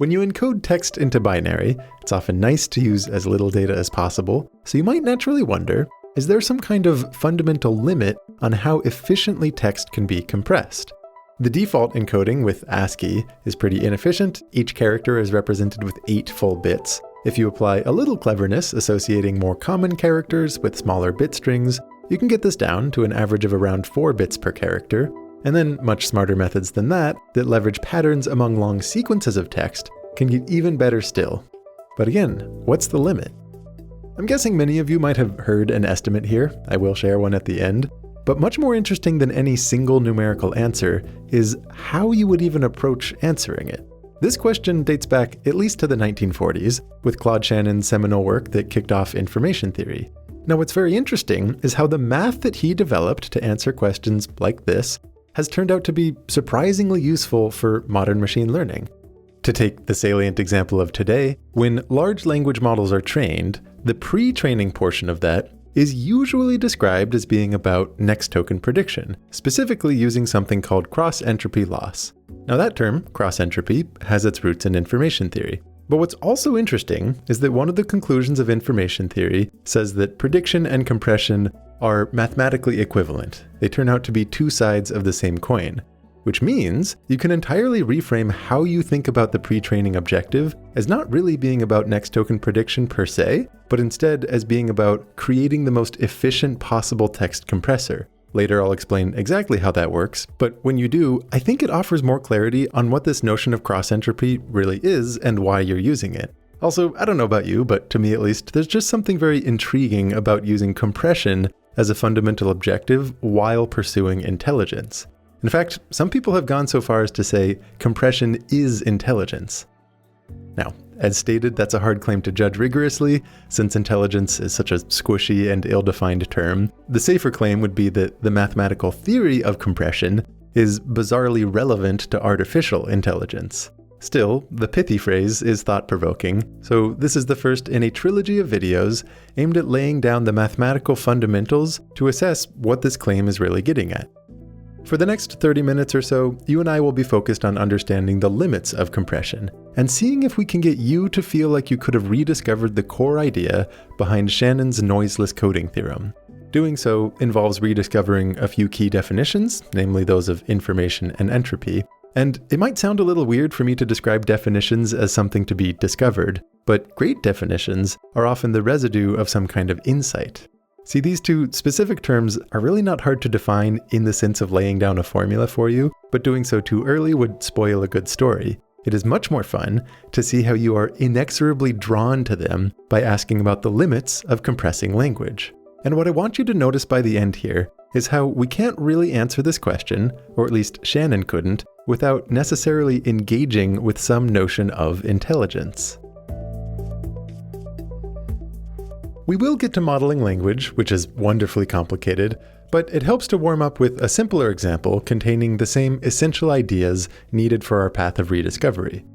When you encode text into binary, it's often nice to use as little data as possible, so you might naturally wonder, is there some kind of fundamental limit on how efficiently text can be compressed? The default encoding with ASCII is pretty inefficient. Each character is represented with 8 full bits. If you apply a little cleverness associating more common characters with smaller bit strings, you can get this down to an average of around 4 bits per character. And then much smarter methods than that leverage patterns among long sequences of text can get even better still. But again, what's the limit? I'm guessing many of you might have heard an estimate here. I will share one at the end. But much more interesting than any single numerical answer is how you would even approach answering it. This question dates back at least to the 1940s, with Claude Shannon's seminal work that kicked off information theory. Now, what's very interesting is how the math that he developed to answer questions like this has turned out to be surprisingly useful for modern machine learning. To take the salient example of today, when large language models are trained, the pre-training portion of that is usually described as being about next token prediction, specifically using something called cross-entropy loss. Now that term, cross-entropy, has its roots in information theory. But what's also interesting is that one of the conclusions of information theory says that prediction and compression are mathematically equivalent. They turn out to be two sides of the same coin, which means you can entirely reframe how you think about the pre-training objective as not really being about next token prediction per se, but instead as being about creating the most efficient possible text compressor. Later I'll explain exactly how that works, but when you do, I think it offers more clarity on what this notion of cross-entropy really is and why you're using it. Also, I don't know about you, but to me at least, there's just something very intriguing about using compression as a fundamental objective while pursuing intelligence. In fact, some people have gone so far as to say compression is intelligence. Now, as stated, that's a hard claim to judge rigorously, since intelligence is such a squishy and ill-defined term. The safer claim would be that the mathematical theory of compression is bizarrely relevant to artificial intelligence. Still, the pithy phrase is thought-provoking, so this is the first in a trilogy of videos aimed at laying down the mathematical fundamentals to assess what this claim is really getting at. For the next 30 minutes or so, you and I will be focused on understanding the limits of compression, and seeing if we can get you to feel like you could have rediscovered the core idea behind Shannon's noiseless coding theorem. Doing so involves rediscovering a few key definitions, namely those of information and entropy. And it might sound a little weird for me to describe definitions as something to be discovered, but great definitions are often the residue of some kind of insight. See, these two specific terms are really not hard to define in the sense of laying down a formula for you, but doing so too early would spoil a good story. It is much more fun to see how you are inexorably drawn to them by asking about the limits of compressing language. And what I want you to notice by the end here is how we can't really answer this question, or at least Shannon couldn't, without necessarily engaging with some notion of intelligence. We will get to modeling language, which is wonderfully complicated, but it helps to warm up with a simpler example containing the same essential ideas needed for our path of rediscovery.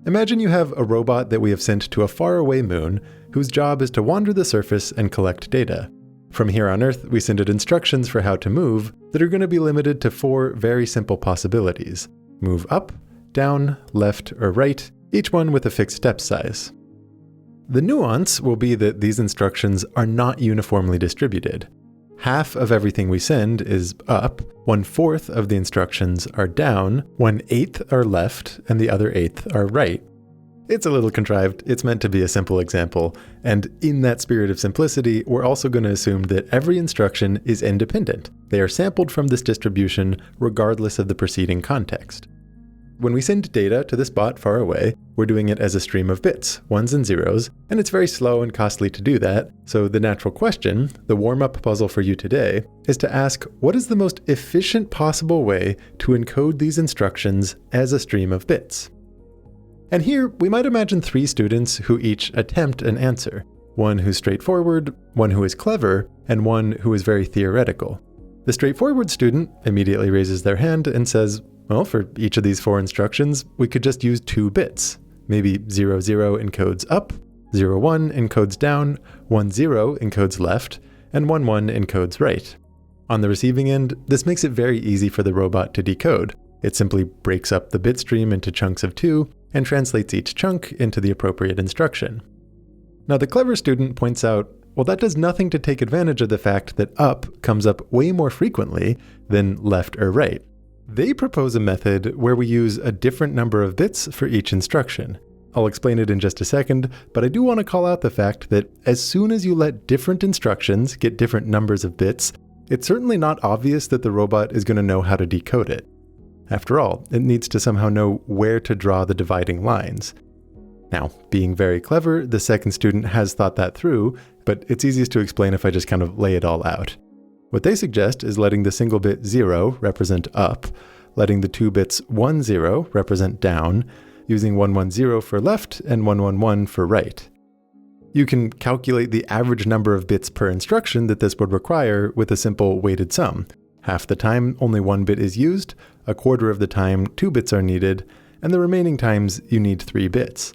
Imagine you have a robot that we have sent to a faraway moon, whose job is to wander the surface and collect data. From here on Earth, we send it instructions for how to move that are going to be limited to 4 very simple possibilities. Move up, down, left, or right, each one with a fixed step size. The nuance will be that these instructions are not uniformly distributed. Half of everything we send is up, 1/4 of the instructions are down, 1/8 are left, and the other 1/8 are right. It's a little contrived, it's meant to be a simple example, and in that spirit of simplicity, we're also going to assume that every instruction is independent. They are sampled from this distribution regardless of the preceding context. When we send data to this bot far away, we're doing it as a stream of bits, 1s and 0s, and it's very slow and costly to do that, so the natural question, the warm-up puzzle for you today, is to ask what is the most efficient possible way to encode these instructions as a stream of bits? And here, we might imagine 3 students who each attempt an answer. One who's straightforward, one who is clever, and one who is very theoretical. The straightforward student immediately raises their hand and says, well, for each of these 4 instructions, we could just use 2 bits. Maybe 00 encodes up, 01 encodes down, 10 encodes left, and 11 encodes right. On the receiving end, this makes it very easy for the robot to decode. It simply breaks up the bit stream into chunks of 2 and translates each chunk into the appropriate instruction. Now the clever student points out, well, that does nothing to take advantage of the fact that up comes up way more frequently than left or right. They propose a method where we use a different number of bits for each instruction. I'll explain it in just a second, but I do want to call out the fact that as soon as you let different instructions get different numbers of bits, it's certainly not obvious that the robot is going to know how to decode it. After all, it needs to somehow know where to draw the dividing lines. Now, being very clever, the second student has thought that through, but it's easiest to explain if I just kind of lay it all out. What they suggest is letting the single bit 0 represent up, letting the two bits 1, 0 represent down, using 1, 1, 0 for left and 1, 1, 1 for right. You can calculate the average number of bits per instruction that this would require with a simple weighted sum. Half the time, only one bit is used, a quarter of the time, 2 bits are needed, and the remaining times, you need 3 bits.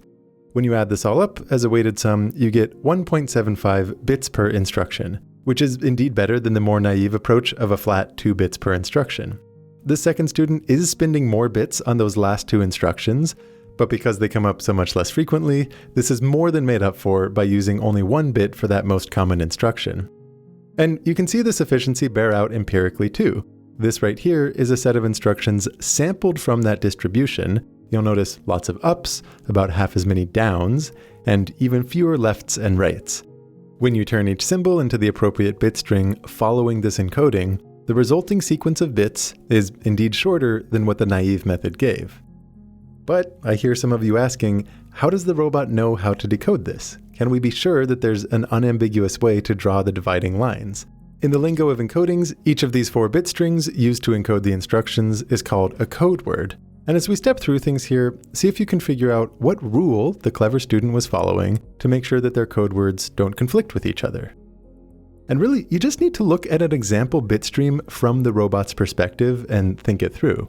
When you add this all up as a weighted sum, you get 1.75 bits per instruction, which is indeed better than the more naive approach of a flat 2 bits per instruction. The second student is spending more bits on those last 2 instructions, but because they come up so much less frequently, this is more than made up for by using only 1 bit for that most common instruction. And you can see this efficiency bear out empirically too. This right here is a set of instructions sampled from that distribution. You'll notice lots of ups, about half as many downs, and even fewer lefts and rights. When you turn each symbol into the appropriate bit string following this encoding, the resulting sequence of bits is indeed shorter than what the naive method gave. But I hear some of you asking, how does the robot know how to decode this? Can we be sure that there's an unambiguous way to draw the dividing lines? In the lingo of encodings, each of these 4 bit strings used to encode the instructions is called a code word. And as we step through things here, see if you can figure out what rule the clever student was following to make sure that their code words don't conflict with each other. And really, you just need to look at an example bit stream from the robot's perspective and think it through.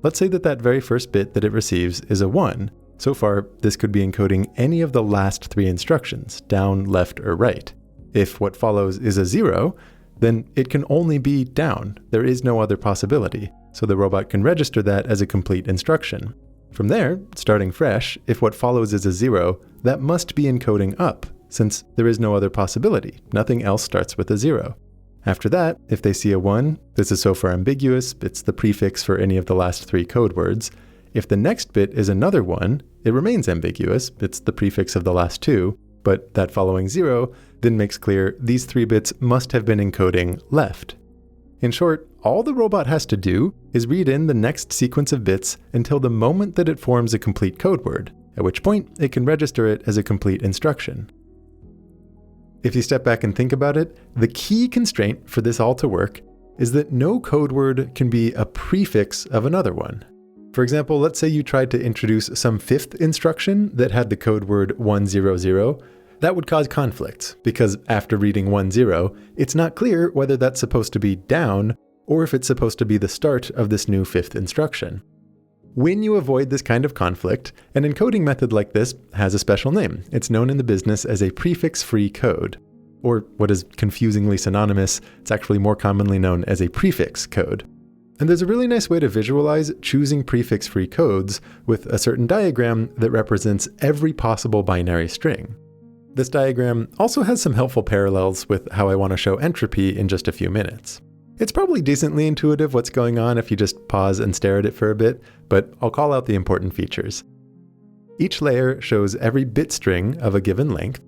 Let's say that that very first bit that it receives is a 1. So far, this could be encoding any of the last 3 instructions, down, left, or right. If what follows is a 0, then it can only be down. There is no other possibility. So the robot can register that as a complete instruction. From there, starting fresh, if what follows is a 0, that must be encoding up, since there is no other possibility. Nothing else starts with a 0. After that, if they see a 1, this is so far ambiguous, it's the prefix for any of the last 3 code words. If the next bit is another 1, it remains ambiguous, it's the prefix of the last 2, but that following 0 then makes clear these 3 bits must have been encoding left. In short, all the robot has to do is read in the next sequence of bits until the moment that it forms a complete code word, at which point it can register it as a complete instruction. If you step back and think about it, the key constraint for this all to work is that no code word can be a prefix of another one. For example, let's say you tried to introduce some 5th instruction that had the code word 100. That would cause conflicts, because after reading 10, it's not clear whether that's supposed to be down or if it's supposed to be the start of this new 5th instruction. When you avoid this kind of conflict, an encoding method like this has a special name. It's known in the business as a prefix-free code, or what is confusingly synonymous, it's actually more commonly known as a prefix code. And there's a really nice way to visualize choosing prefix-free codes with a certain diagram that represents every possible binary string. This diagram also has some helpful parallels with how I want to show entropy in just a few minutes. It's probably decently intuitive what's going on if you just pause and stare at it for a bit, but I'll call out the important features. Each layer shows every bit string of a given length,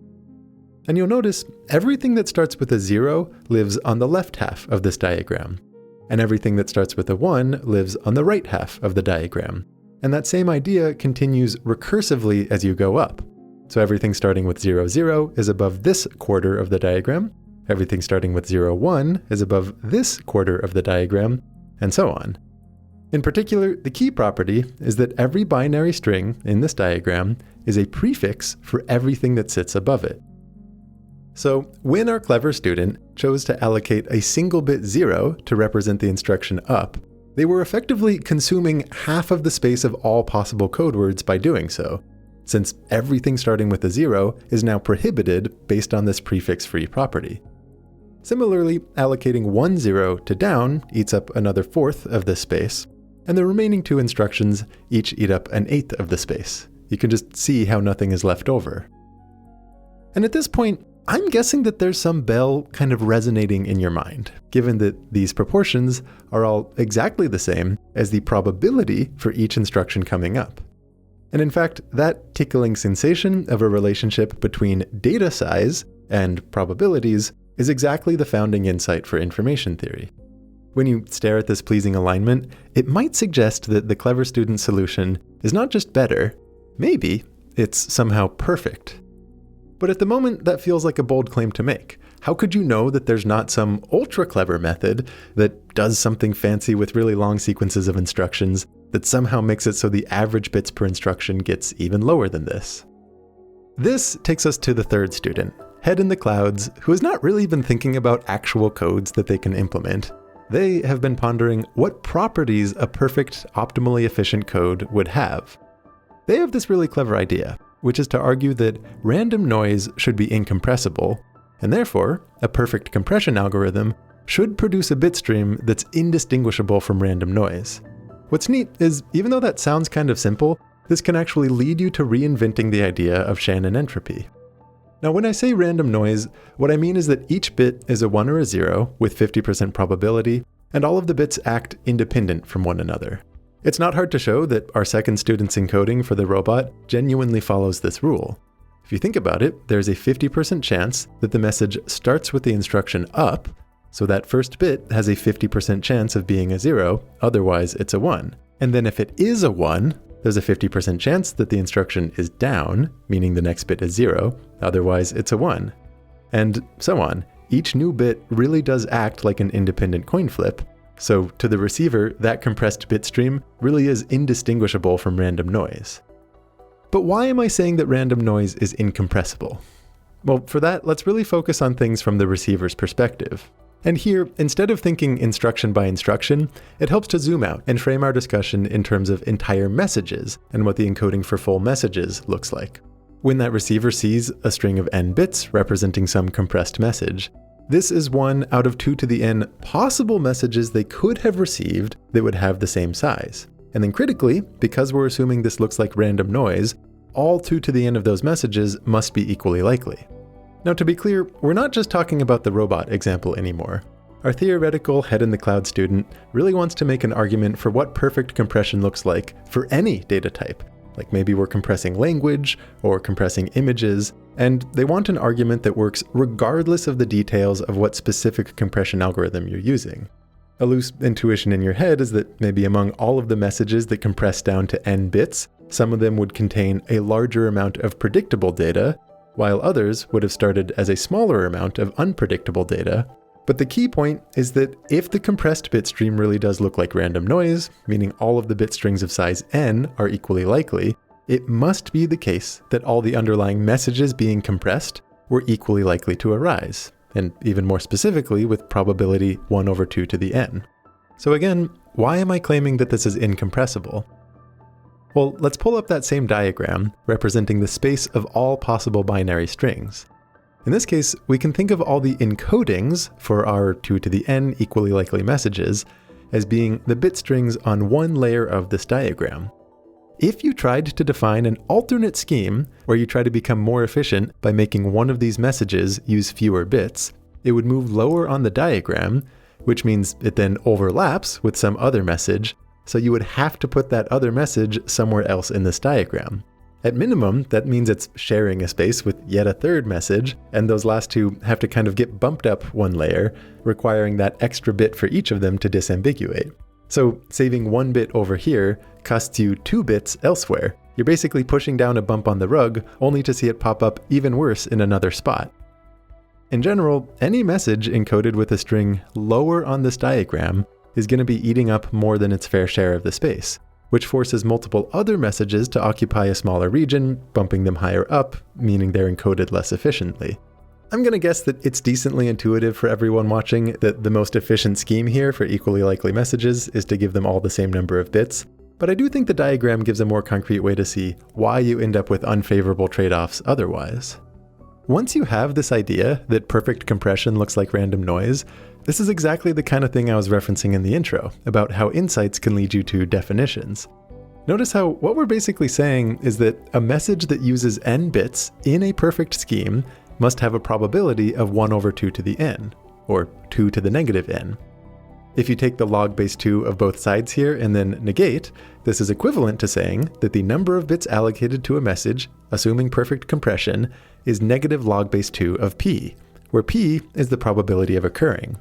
and you'll notice everything that starts with a 0 lives on the left half of this diagram, and everything that starts with a 1 lives on the right half of the diagram. And that same idea continues recursively as you go up. So everything starting with 0, 0 is above this quarter of the diagram, everything starting with 0, 1 is above this quarter of the diagram, and so on. In particular, the key property is that every binary string in this diagram is a prefix for everything that sits above it. So when our clever student chose to allocate a single bit 0 to represent the instruction up, they were effectively consuming half of the space of all possible code words by doing so, since everything starting with a 0 is now prohibited based on this prefix-free property. Similarly, allocating 1 0 to down eats up another 1/4 of this space, and the remaining 2 instructions each eat up 1/8 of the space, You can just see how nothing is left over. And at this point, I'm guessing that there's some bell kind of resonating in your mind, given that these proportions are all exactly the same as the probability for each instruction coming up. And in fact, that tickling sensation of a relationship between data size and probabilities is exactly the founding insight for information theory. When you stare at this pleasing alignment, it might suggest that the clever student solution is not just better, maybe it's somehow perfect. But at the moment, that feels like a bold claim to make. How could you know that there's not some ultra-clever method that does something fancy with really long sequences of instructions that somehow makes it so the average bits per instruction gets even lower than this? This takes us to the third student, head in the clouds, who has not really been thinking about actual codes that they can implement. They have been pondering what properties a perfect, optimally efficient code would have. They have this really clever idea, which is to argue that random noise should be incompressible, and therefore, a perfect compression algorithm should produce a bit stream that's indistinguishable from random noise. What's neat is, even though that sounds kind of simple, this can actually lead you to reinventing the idea of Shannon entropy. Now, when I say random noise, what I mean is that each bit is a 1 or a 0 with 50% probability, and all of the bits act independent from one another. It's not hard to show that our second student's encoding for the robot genuinely follows this rule. If you think about it, there's a 50% chance that the message starts with the instruction up, so that first bit has a 50% chance of being a 0, otherwise it's a 1. And then if it is a 1, there's a 50% chance that the instruction is down, meaning the next bit is 0, otherwise it's a 1. And so on. Each new bit really does act like an independent coin flip, so to the receiver, that compressed bit stream really is indistinguishable from random noise. But why am I saying that random noise is incompressible? Well, for that, let's really focus on things from the receiver's perspective. And here, instead of thinking instruction by instruction, it helps to zoom out and frame our discussion in terms of entire messages and what the encoding for full messages looks like. When that receiver sees a string of n bits representing some compressed message, this is 1 out of 2 to the n possible messages they could have received that would have the same size. And then critically, because we're assuming this looks like random noise, all 2 to the n of those messages must be equally likely. Now, to be clear, we're not just talking about the robot example anymore. Our theoretical head-in-the-cloud student really wants to make an argument for what perfect compression looks like for any data type. Like maybe we're compressing language or compressing images, and they want an argument that works regardless of the details of what specific compression algorithm you're using. A loose intuition in your head is that maybe among all of the messages that compress down to n bits, some of them would contain a larger amount of predictable data, while others would have started as a smaller amount of unpredictable data. But the key point is that if the compressed bit stream really does look like random noise, meaning all of the bit strings of size n are equally likely, it must be the case that all the underlying messages being compressed were equally likely to arise, and even more specifically with probability 1 over 2 to the n. So again, why am I claiming that this is incompressible? Well, let's pull up that same diagram representing the space of all possible binary strings. In this case, we can think of all the encodings for our 2 to the n equally likely messages as being the bit strings on one layer of this diagram. If you tried to define an alternate scheme where you try to become more efficient by making one of these messages use fewer bits, it would move lower on the diagram, which means it then overlaps with some other message, so you would have to put that other message somewhere else in this diagram. At minimum, that means it's sharing a space with yet a third message, and those last two have to kind of get bumped up one layer, requiring that extra bit for each of them to disambiguate. So saving 1 bit over here costs you 2 bits elsewhere. You're basically pushing down a bump on the rug, only to see it pop up even worse in another spot. In general, any message encoded with a string lower on this diagram is going to be eating up more than its fair share of the space, which forces multiple other messages to occupy a smaller region, bumping them higher up, meaning they're encoded less efficiently. I'm going to guess that it's decently intuitive for everyone watching that the most efficient scheme here for equally likely messages is to give them all the same number of bits, but I do think the diagram gives a more concrete way to see why you end up with unfavorable trade-offs otherwise. Once you have this idea that perfect compression looks like random noise, this is exactly the kind of thing I was referencing in the intro, about how insights can lead you to definitions. Notice how what we're basically saying is that a message that uses n bits in a perfect scheme must have a probability of 1 over 2 to the n, or 2 to the negative n. If you take the log base 2 of both sides here and then negate, this is equivalent to saying that the number of bits allocated to a message, assuming perfect compression, is negative log base 2 of p, where p is the probability of occurring.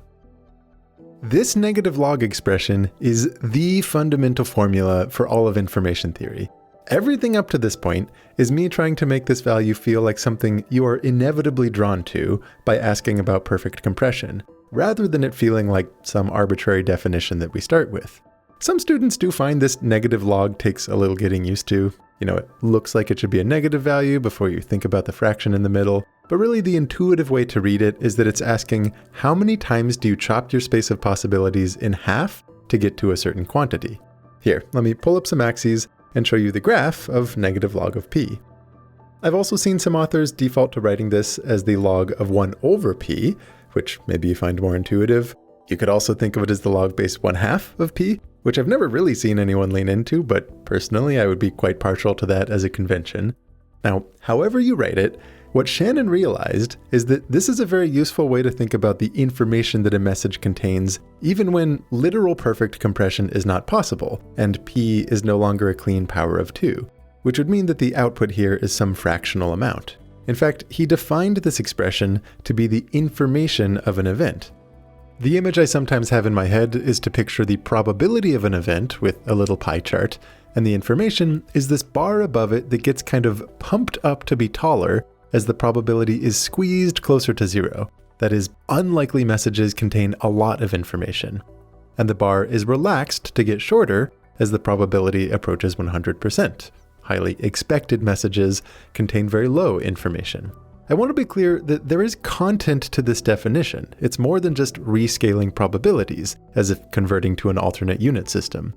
This negative log expression is the fundamental formula for all of information theory. Everything up to this point is me trying to make this value feel like something you are inevitably drawn to by asking about perfect compression, rather than it feeling like some arbitrary definition that we start with. Some students do find this negative log takes a little getting used to. It looks like it should be a negative value before you think about the fraction in the middle, but really the intuitive way to read it is that it's asking how many times do you chop your space of possibilities in half to get to a certain quantity. Here, let me pull up some axes and show you the graph of negative log of p. I've also seen some authors default to writing this as the log of 1 over p, which maybe you find more intuitive. You could also think of it as the log base 1/2 of p, which I've never really seen anyone lean into, but personally I would be quite partial to that as a convention. Now, however you write it, what Shannon realized is that this is a very useful way to think about the information that a message contains, even when literal perfect compression is not possible, and p is no longer a clean power of 2, which would mean that the output here is some fractional amount. In fact, he defined this expression to be the information of an event. The image I sometimes have in my head is to picture the probability of an event with a little pie chart, and the information is this bar above it that gets kind of pumped up to be taller as the probability is squeezed closer to 0. That is, unlikely messages contain a lot of information. And the bar is relaxed to get shorter as the probability approaches 100%. Highly expected messages contain very low information. I want to be clear that there is content to this definition. It's more than just rescaling probabilities, as if converting to an alternate unit system.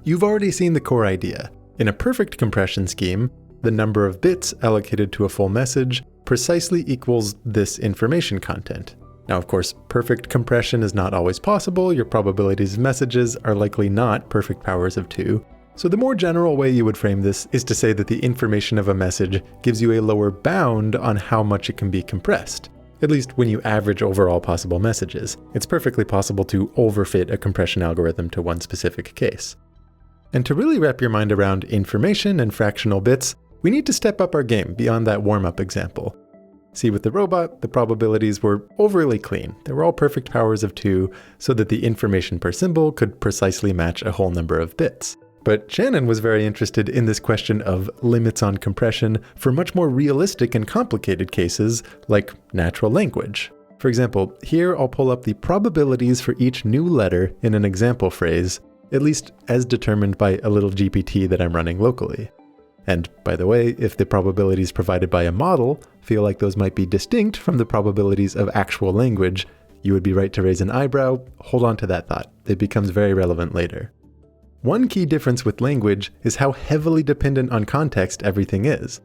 You've already seen the core idea. In a perfect compression scheme, the number of bits allocated to a full message precisely equals this information content. Now, of course, perfect compression is not always possible. Your probabilities of messages are likely not perfect powers of 2. So the more general way you would frame this is to say that the information of a message gives you a lower bound on how much it can be compressed. At least when you average overall possible messages. It's perfectly possible to overfit a compression algorithm to one specific case. And to really wrap your mind around information and fractional bits, we need to step up our game beyond that warm-up example. See, with the robot, the probabilities were overly clean. They were all perfect powers of 2, so that the information per symbol could precisely match a whole number of bits. But Shannon was very interested in this question of limits on compression for much more realistic and complicated cases, like natural language. For example, here I'll pull up the probabilities for each new letter in an example phrase, at least as determined by a little GPT that I'm running locally. And by the way, if the probabilities provided by a model feel like those might be distinct from the probabilities of actual language, you would be right to raise an eyebrow. Hold on to that thought. It becomes very relevant later. One key difference with language is how heavily dependent on context everything is.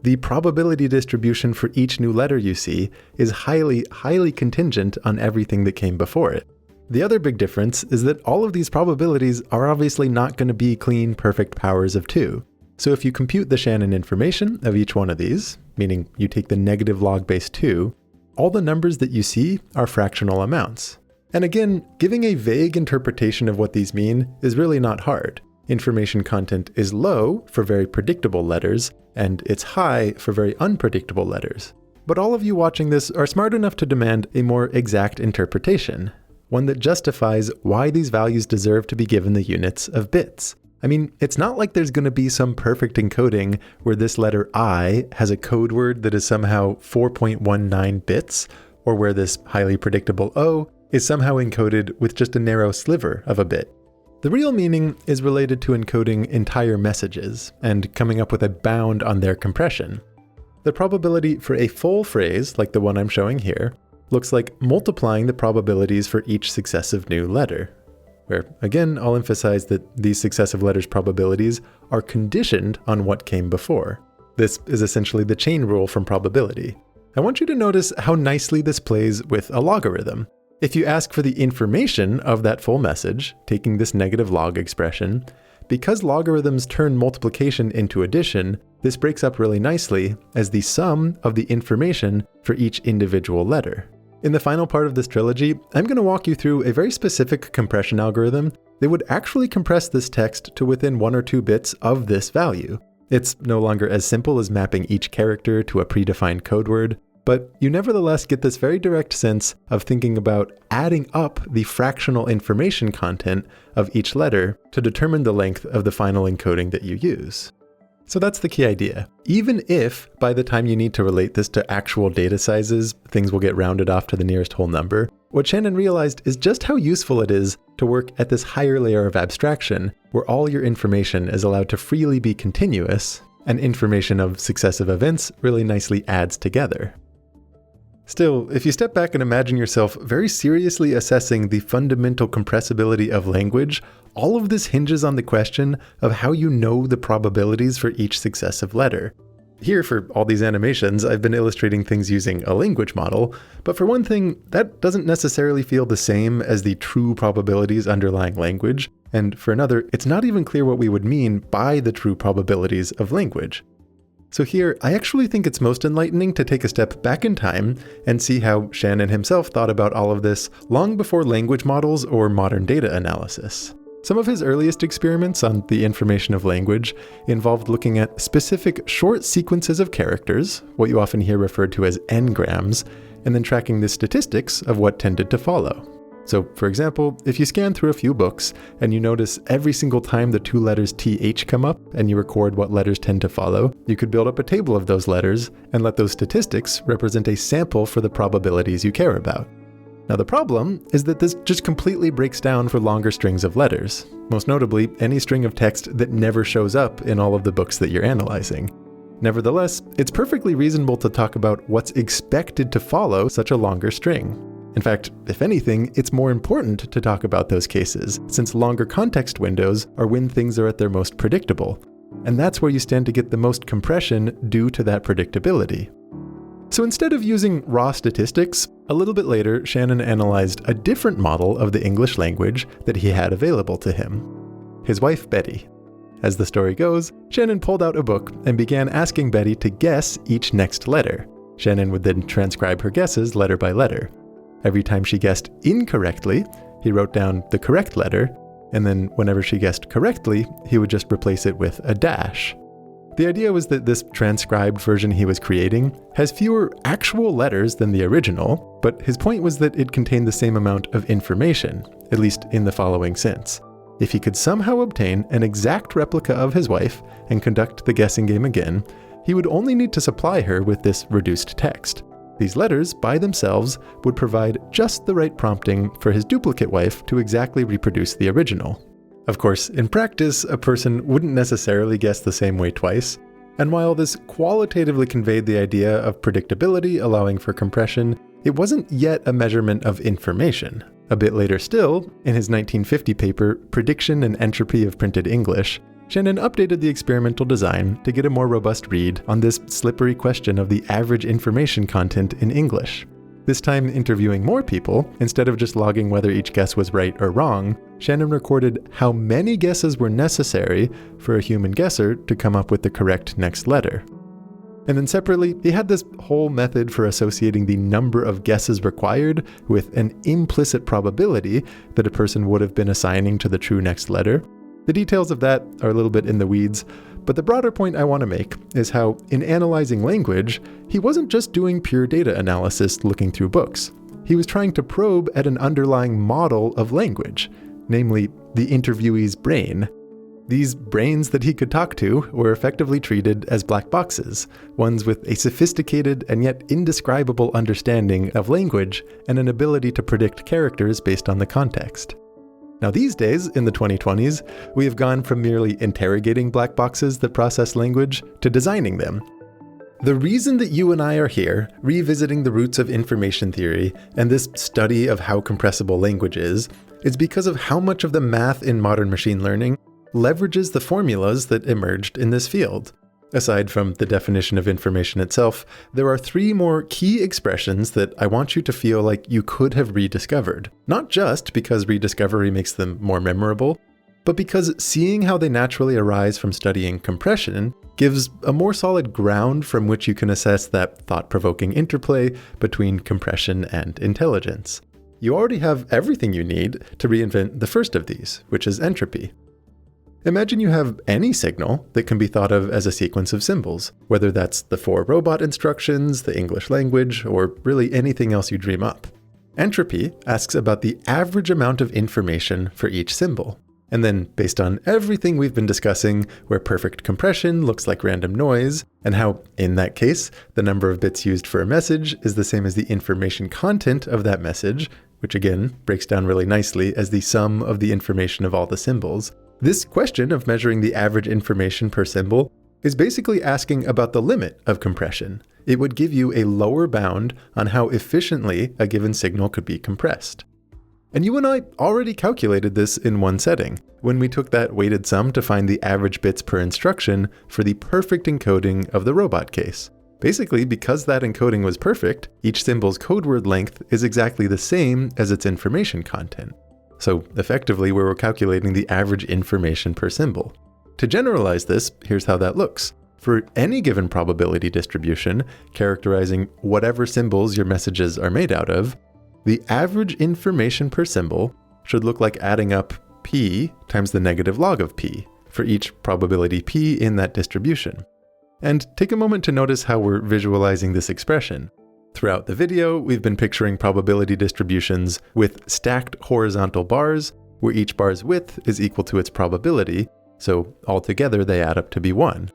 The probability distribution for each new letter you see is highly contingent on everything that came before it. The other big difference is that all of these probabilities are obviously not going to be clean, perfect powers of 2. So if you compute the Shannon information of each one of these, meaning you take the negative log base 2, all the numbers that you see are fractional amounts. And again, giving a vague interpretation of what these mean is really not hard. Information content is low for very predictable letters, and it's high for very unpredictable letters. But all of you watching this are smart enough to demand a more exact interpretation, one that justifies why these values deserve to be given the units of bits. I mean, it's not like there's going to be some perfect encoding where this letter I has a code word that is somehow 4.19 bits, or where this highly predictable O is somehow encoded with just a narrow sliver of a bit. The real meaning is related to encoding entire messages and coming up with a bound on their compression. The probability for a full phrase, like the one I'm showing here, looks like multiplying the probabilities for each successive new letter, where again, I'll emphasize that these successive letters' probabilities are conditioned on what came before. This is essentially the chain rule from probability. I want you to notice how nicely this plays with a logarithm. If you ask for the information of that full message, taking this negative log expression, because logarithms turn multiplication into addition, this breaks up really nicely as the sum of the information for each individual letter. In the final part of this trilogy, I'm going to walk you through a very specific compression algorithm that would actually compress this text to within 1 or 2 bits of this value. It's no longer as simple as mapping each character to a predefined code word, but you nevertheless get this very direct sense of thinking about adding up the fractional information content of each letter to determine the length of the final encoding that you use. So that's the key idea. Even if, by the time you need to relate this to actual data sizes, things will get rounded off to the nearest whole number, what Shannon realized is just how useful it is to work at this higher layer of abstraction, where all your information is allowed to freely be continuous, and information of successive events really nicely adds together. Still, if you step back and imagine yourself very seriously assessing the fundamental compressibility of language, all of this hinges on the question of how you know the probabilities for each successive letter. Here, for all these animations, I've been illustrating things using a language model, but for one thing, that doesn't necessarily feel the same as the true probabilities underlying language, and for another, it's not even clear what we would mean by the true probabilities of language. So here, I actually think it's most enlightening to take a step back in time and see how Shannon himself thought about all of this long before language models or modern data analysis. Some of his earliest experiments on the information of language involved looking at specific short sequences of characters, what you often hear referred to as n-grams, and then tracking the statistics of what tended to follow. So, for example, if you scan through a few books and you notice every single time the 2 letters TH come up and you record what letters tend to follow, you could build up a table of those letters and let those statistics represent a sample for the probabilities you care about. Now the problem is that this just completely breaks down for longer strings of letters, most notably any string of text that never shows up in all of the books that you're analyzing. Nevertheless, it's perfectly reasonable to talk about what's expected to follow such a longer string. In fact, if anything, it's more important to talk about those cases, since longer context windows are when things are at their most predictable. And that's where you stand to get the most compression due to that predictability. So instead of using raw statistics, a little bit later, Shannon analyzed a different model of the English language that he had available to him. His wife, Betty. As the story goes, Shannon pulled out a book and began asking Betty to guess each next letter. Shannon would then transcribe her guesses letter by letter. Every time she guessed incorrectly, he wrote down the correct letter, and then whenever she guessed correctly, he would just replace it with a dash. The idea was that this transcribed version he was creating has fewer actual letters than the original, but his point was that it contained the same amount of information, at least in the following sense. If he could somehow obtain an exact replica of his wife and conduct the guessing game again, he would only need to supply her with this reduced text. These letters, by themselves, would provide just the right prompting for his duplicate wife to exactly reproduce the original. Of course, in practice, a person wouldn't necessarily guess the same way twice, and while this qualitatively conveyed the idea of predictability allowing for compression, it wasn't yet a measurement of information. A bit later still, in his 1950 paper, Prediction and Entropy of Printed English, Shannon updated the experimental design to get a more robust read on this slippery question of the average information content in English. This time interviewing more people, instead of just logging whether each guess was right or wrong, Shannon recorded how many guesses were necessary for a human guesser to come up with the correct next letter. And then separately, he had this whole method for associating the number of guesses required with an implicit probability that a person would have been assigning to the true next letter. The details of that are a little bit in the weeds, but the broader point I want to make is how, in analyzing language, he wasn't just doing pure data analysis looking through books. He was trying to probe at an underlying model of language, namely the interviewee's brain. These brains that he could talk to were effectively treated as black boxes, ones with a sophisticated and yet indescribable understanding of language and an ability to predict characters based on the context. Now these days, in the 2020s, we have gone from merely interrogating black boxes that process language to designing them. The reason that you and I are here, revisiting the roots of information theory and this study of how compressible language is because of how much of the math in modern machine learning leverages the formulas that emerged in this field. Aside from the definition of information itself, there are 3 more key expressions that I want you to feel like you could have rediscovered. Not just because rediscovery makes them more memorable, But because seeing how they naturally arise from studying compression gives a more solid ground from which you can assess that thought-provoking interplay between compression and intelligence. You already have everything you need to reinvent the first of these, which is entropy. Imagine you have any signal that can be thought of as a sequence of symbols, whether that's the 4 robot instructions, the English language, or really anything else you dream up. Entropy asks about the average amount of information for each symbol. And then, based on everything we've been discussing, where perfect compression looks like random noise, and how, in that case, the number of bits used for a message is the same as the information content of that message, which again breaks down really nicely as the sum of the information of all the symbols. This question of measuring the average information per symbol is basically asking about the limit of compression. It would give you a lower bound on how efficiently a given signal could be compressed. And you and I already calculated this in one setting, when we took that weighted sum to find the average bits per instruction for the perfect encoding of the robot case. Basically, because that encoding was perfect, each symbol's code word length is exactly the same as its information content. So effectively, we were calculating the average information per symbol. To generalize this, here's how that looks. For any given probability distribution, characterizing whatever symbols your messages are made out of, the average information per symbol should look like adding up p times the negative log of p for each probability p in that distribution. And take a moment to notice how we're visualizing this expression. Throughout the video, we've been picturing probability distributions with stacked horizontal bars, where each bar's width is equal to its probability, so altogether they add up to be 1.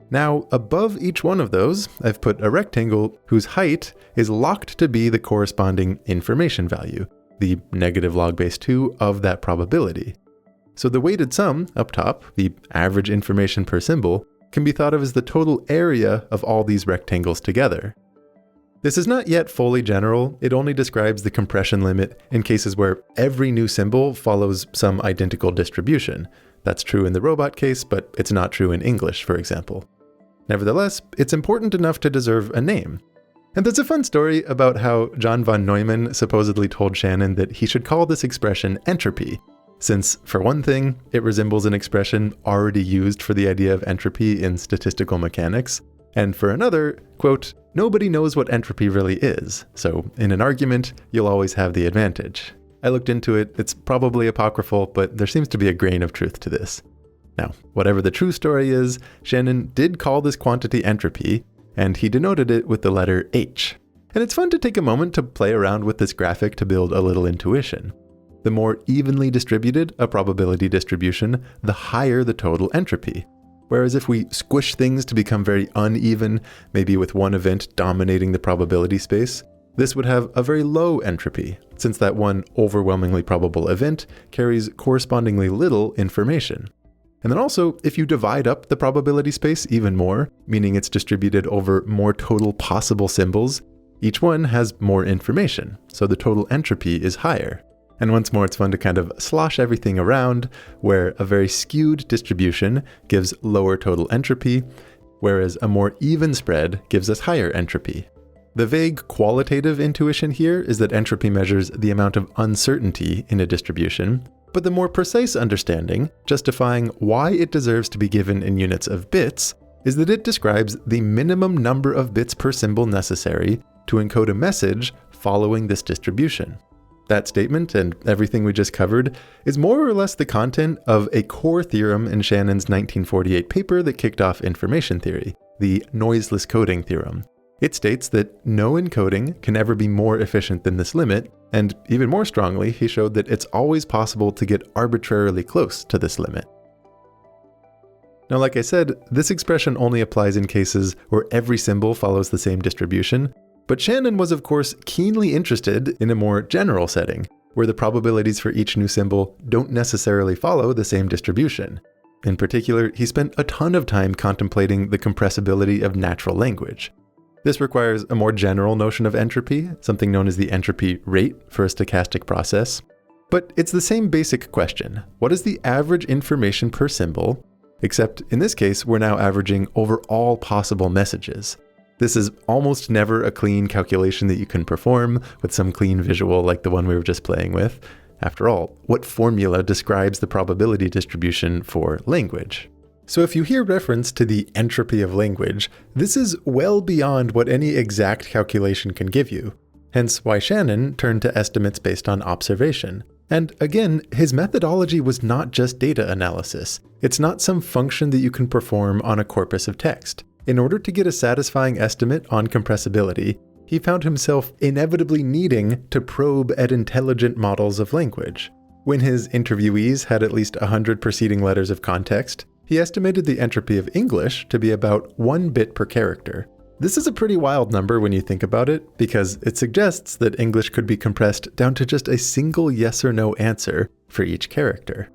Now, above each one of those, I've put a rectangle whose height is locked to be the corresponding information value, the negative log base 2 of that probability. So the weighted sum up top, the average information per symbol, can be thought of as the total area of all these rectangles together. This is not yet fully general. It only describes the compression limit in cases where every new symbol follows some identical distribution. That's true in the robot case, but it's not true in English, for example. Nevertheless, it's important enough to deserve a name. And there's a fun story about how John von Neumann supposedly told Shannon that he should call this expression entropy, since, for one thing, it resembles an expression already used for the idea of entropy in statistical mechanics, and for another, quote, nobody knows what entropy really is, so in an argument, you'll always have the advantage. I looked into it, it's probably apocryphal, but there seems to be a grain of truth to this. Now, whatever the true story is, Shannon did call this quantity entropy, and he denoted it with the letter H. And it's fun to take a moment to play around with this graphic to build a little intuition. The more evenly distributed a probability distribution, the higher the total entropy. Whereas if we squish things to become very uneven, maybe with one event dominating the probability space, this would have a very low entropy, since that one overwhelmingly probable event carries correspondingly little information. And then also, if you divide up the probability space even more, meaning it's distributed over more total possible symbols, each one has more information, so the total entropy is higher. And once more, it's fun to kind of slosh everything around, where a very skewed distribution gives lower total entropy, whereas a more even spread gives us higher entropy. The vague qualitative intuition here is that entropy measures the amount of uncertainty in a distribution, but the more precise understanding, justifying why it deserves to be given in units of bits, is that it describes the minimum number of bits per symbol necessary to encode a message following this distribution. That statement, and everything we just covered, is more or less the content of a core theorem in Shannon's 1948 paper that kicked off information theory, the noiseless coding theorem. It states that no encoding can ever be more efficient than this limit, and even more strongly, he showed that it's always possible to get arbitrarily close to this limit. Now, like I said, this expression only applies in cases where every symbol follows the same distribution, but Shannon was of course keenly interested in a more general setting, where the probabilities for each new symbol don't necessarily follow the same distribution. In particular, he spent a ton of time contemplating the compressibility of natural language. This requires a more general notion of entropy, something known as the entropy rate for a stochastic process. But it's the same basic question. What is the average information per symbol? Except in this case, we're now averaging over all possible messages. This is almost never a clean calculation that you can perform with some clean visual like the one we were just playing with. After all, what formula describes the probability distribution for language? So if you hear reference to the entropy of language, this is well beyond what any exact calculation can give you. Hence why Shannon turned to estimates based on observation. And again, his methodology was not just data analysis. It's not some function that you can perform on a corpus of text. In order to get a satisfying estimate on compressibility, he found himself inevitably needing to probe at intelligent models of language. When his interviewees had at least 100 preceding letters of context, he estimated the entropy of English to be about 1 bit per character. This is a pretty wild number when you think about it, because it suggests that English could be compressed down to just a single yes or no answer for each character.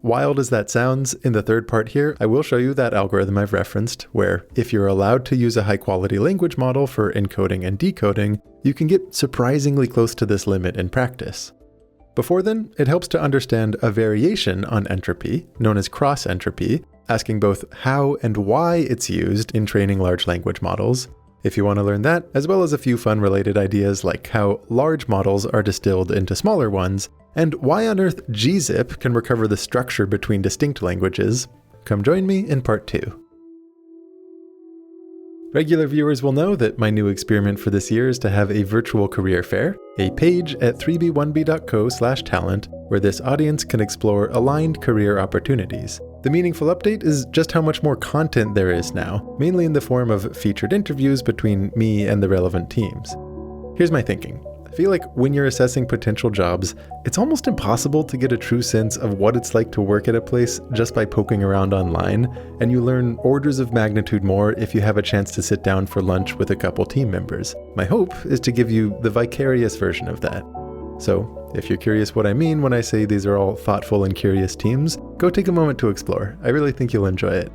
Wild as that sounds, in the third part here, I will show you that algorithm I've referenced, where if you're allowed to use a high-quality language model for encoding and decoding, you can get surprisingly close to this limit in practice. Before then, it helps to understand a variation on entropy, known as cross-entropy, asking both how and why it's used in training large language models. If you want to learn that, as well as a few fun related ideas like how large models are distilled into smaller ones, and why on earth gzip can recover the structure between distinct languages, come join me in part 2. Regular viewers will know that my new experiment for this year is to have a virtual career fair, a page at 3b1b.co/talent, where this audience can explore aligned career opportunities. The meaningful update is just how much more content there is now, mainly in the form of featured interviews between me and the relevant teams. Here's my thinking. I feel like when you're assessing potential jobs, it's almost impossible to get a true sense of what it's like to work at a place just by poking around online, and you learn orders of magnitude more if you have a chance to sit down for lunch with a couple team members. My hope is to give you the vicarious version of that. So, if you're curious what I mean when I say these are all thoughtful and curious teams, go take a moment to explore. I really think you'll enjoy it.